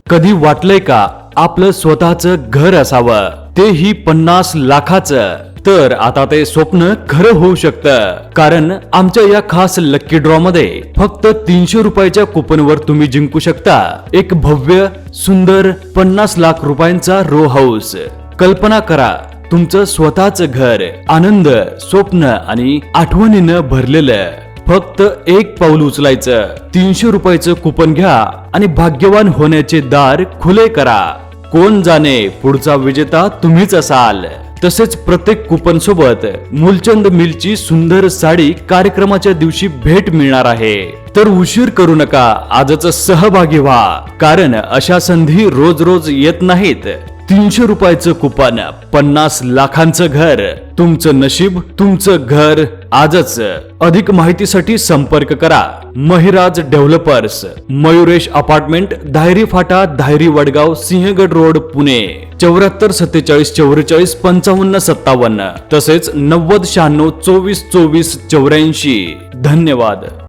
कधी वाटलंय का आपलं स्वतःचं घर असावं, तेही 50 लाखाचं? तर आता ते स्वप्न खरं होऊ शकतं, कारण आमच्या या खास लक्की ड्रॉ मध्ये फक्त 300 रुपयाच्या कुपनवर तुम्ही जिंकू शकता एक भव्य सुंदर 50 लाख रुपयांचा रो हाऊस. कल्पना करा, तुमचं स्वतःचं घर आनंद, स्वप्न आणि आठवणीनं भरलेलं. फक्त एक पाऊल उचलायचं, 300 रुपयाचं कुपन घ्या आणि भाग्यवान होण्याचे दार खुले करा. कोण जाणे, पुढचा विजेता तुम्हीच असाल. तसेच प्रत्येक कुपन सोबत मूलचंद मिलची सुंदर साडी कार्यक्रमाच्या दिवशी भेट मिळणार आहे. तर उशीर करू नका, आजच सहभागी व्हा, कारण अशा संधी रोज रोज येत नाहीत. 300 रुपयाचं कुपन, 50 लाखांचं घर, तुमचं नशीब तुमचं घर आजच. अधिक माहितीसाठी संपर्क करा महिराज डेव्हलपर्स, मयुरेश अपार्टमेंट, धायरी फाटा, धायरी वडगाव, सिंहगड रोड, पुणे. 74 47 44 55 57. तसेच 90 96 24 24 84. धन्यवाद.